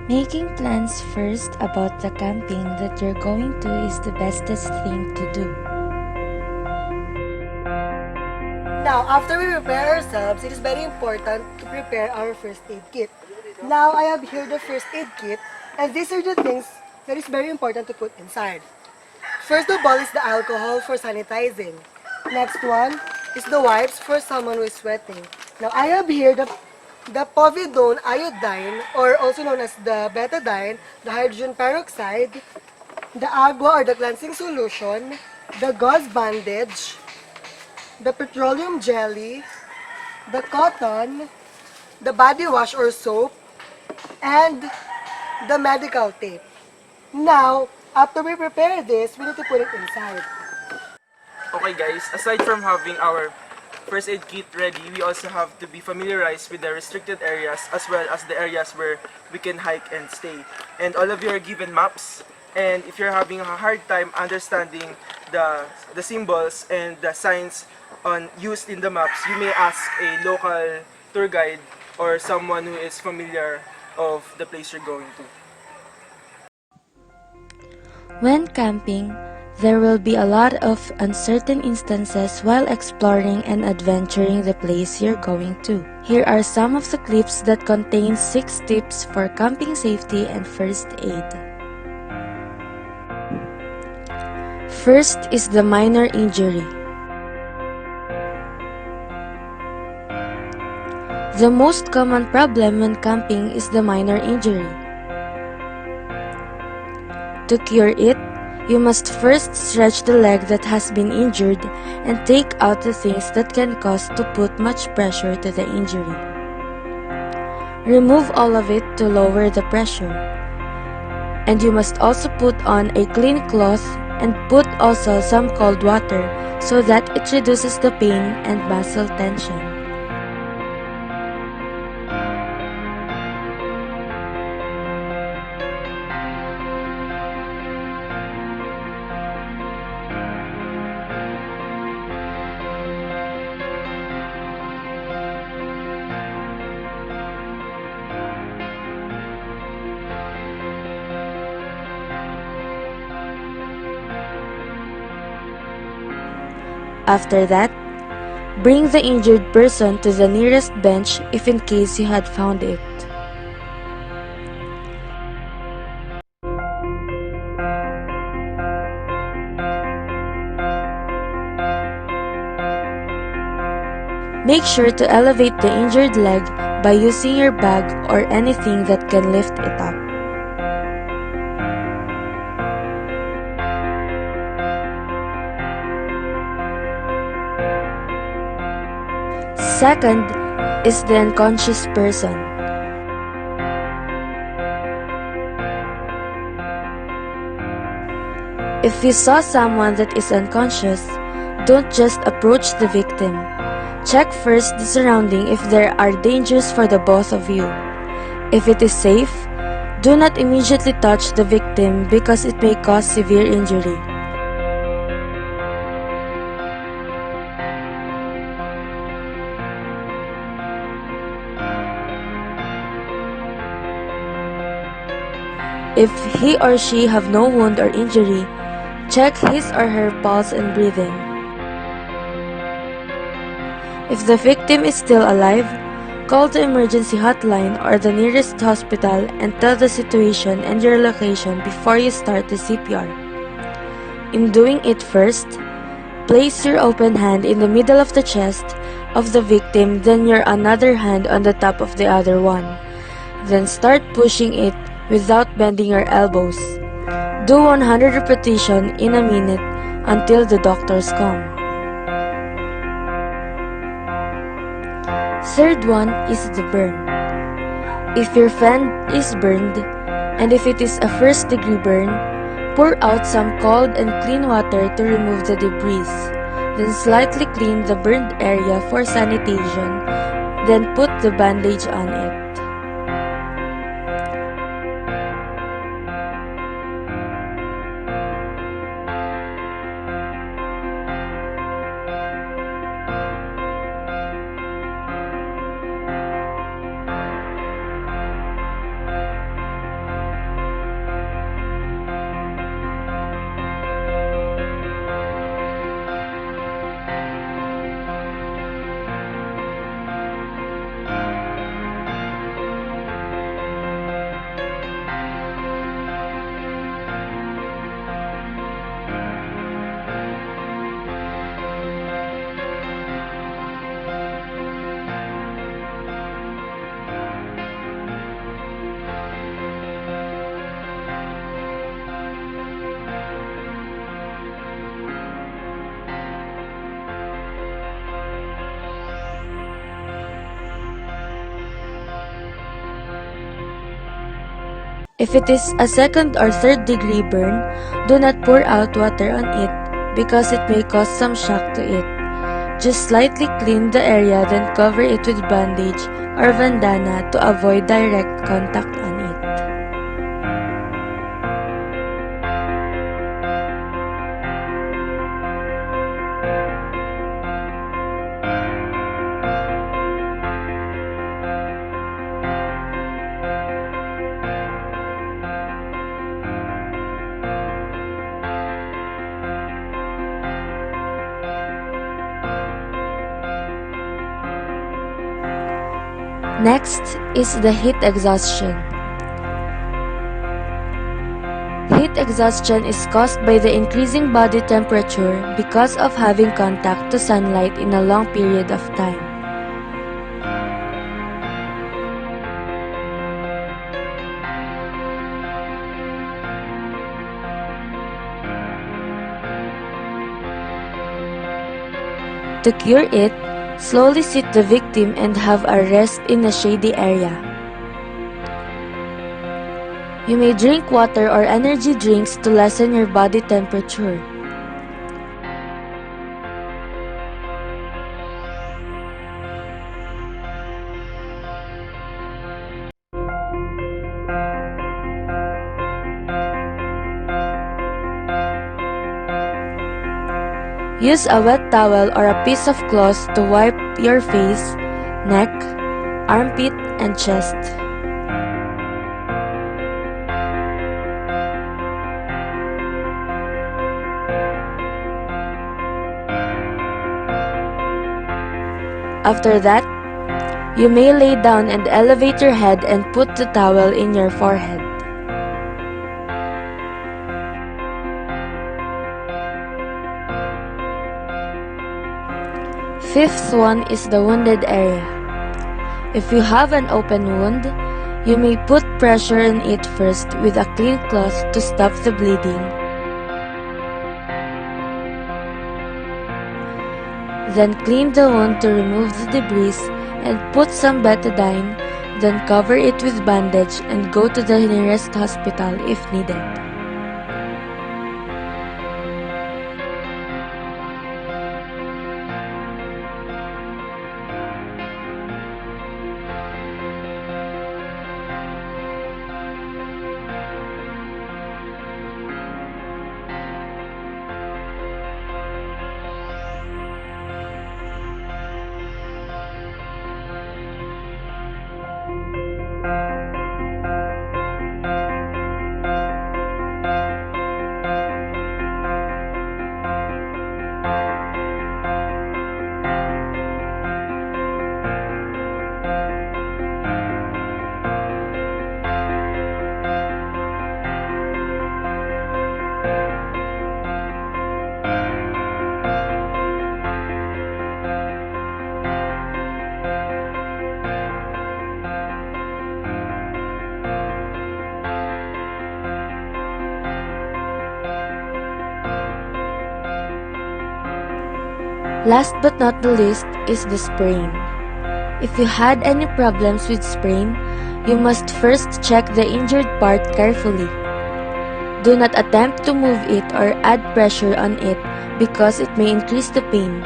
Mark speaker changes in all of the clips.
Speaker 1: Making plans first about the camping that you're going to is the bestest thing to do.
Speaker 2: Now, after we prepare ourselves, it is very important to prepare our first aid kit. Now, I have here the first aid kit, and these are the things that is very important to put inside. First of all is the alcohol for sanitizing. Next one is the wipes for someone who is sweating. Now, I have here the povidone iodine, or also known as the betadine, the hydrogen peroxide, the agua or the cleansing solution, the gauze bandage, the petroleum jelly, the cotton, the body wash or soap, and the medical tape. Now, after we prepare this, we need to put it inside.
Speaker 3: Okay guys, aside from having our first aid kit ready, we also have to be familiarized with the restricted areas as well as the areas where we can hike and stay. And all of you are given maps, and if you're having a hard time understanding the symbols and the signs used in the maps, you may ask a local tour guide or someone who is familiar of the place you're going to.
Speaker 1: When camping, there will be a lot of uncertain instances while exploring and adventuring the place you're going to. Here are some of the clips that contain 6 tips for camping safety and first aid. First is the minor injury. The most common problem when camping is the minor injury. To cure it, you must first stretch the leg that has been injured and take out the things that can cause to put much pressure to the injury. Remove all of it to lower the pressure. And you must also put on a clean cloth and put also some cold water so that it reduces the pain and muscle tension. After that, bring the injured person to the nearest bench if in case you had found it. Make sure to elevate the injured leg by using your bag or anything that can lift it up. Second is the unconscious person. If you saw someone that is unconscious, don't just approach the victim. Check first the surrounding if there are dangers for the both of you. If it is safe, do not immediately touch the victim because it may cause severe injury. If he or she have no wound or injury, check his or her pulse and breathing. If the victim is still alive, call the emergency hotline or the nearest hospital and tell the situation and your location before you start the CPR. In doing it first, place your open hand in the middle of the chest of the victim, then your another hand on the top of the other one. Then start pushing it without bending your elbows. Do 100 repetitions in a minute until the doctors come. Third one is the burn. If your friend is burned, and if it is a first-degree burn, pour out some cold and clean water to remove the debris. Then slightly clean the burned area for sanitation, then put the bandage on it. If it is a second or third degree burn, do not pour out water on it because it may cause some shock to it. Just slightly clean the area, then cover it with bandage or bandana to avoid direct contact on it. Next is the heat exhaustion. Heat exhaustion is caused by the increasing body temperature because of having contact to sunlight in a long period of time. To cure it, slowly sit the victim and have a rest in a shady area. You may drink water or energy drinks to lessen your body temperature. Use a wet towel or a piece of cloth to wipe your face, neck, armpit, and chest. After that, you may lay down and elevate your head and put the towel in your forehead. Fifth one is the wounded area. If you have an open wound, you may put pressure on it first with a clean cloth to stop the bleeding. Then clean the wound to remove the debris and put some betadine, then cover it with bandage and go to the nearest hospital if needed. Last but not the least is the sprain. If you had any problems with sprain, you must first check the injured part carefully. Do not attempt to move it or add pressure on it because it may increase the pain.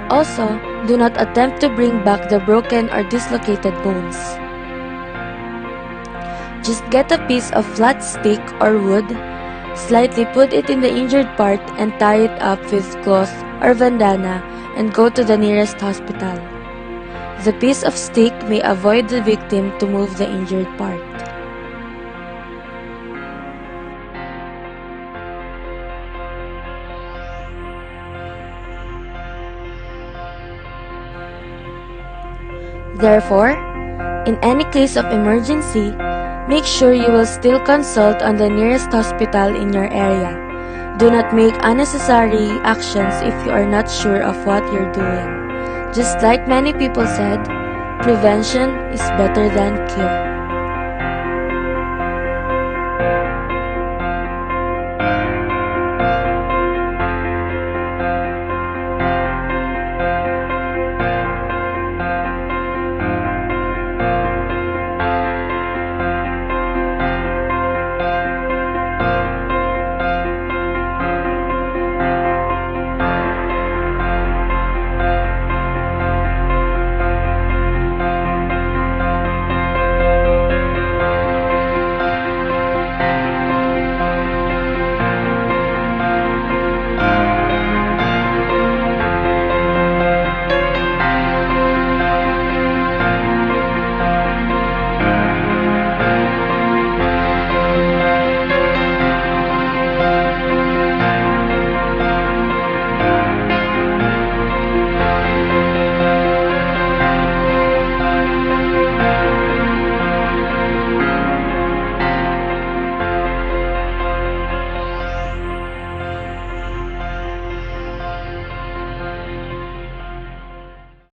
Speaker 1: Also, do not attempt to bring back the broken or dislocated bones. Just get a piece of flat stick or wood, slightly put it in the injured part and tie it up with cloth or bandana and go to the nearest hospital. The piece of stick may avoid the victim to move the injured part. Therefore, in any case of emergency, make sure you will still consult on the nearest hospital in your area. Do not make unnecessary actions if you are not sure of what you're doing. Just like many people said, prevention is better than cure.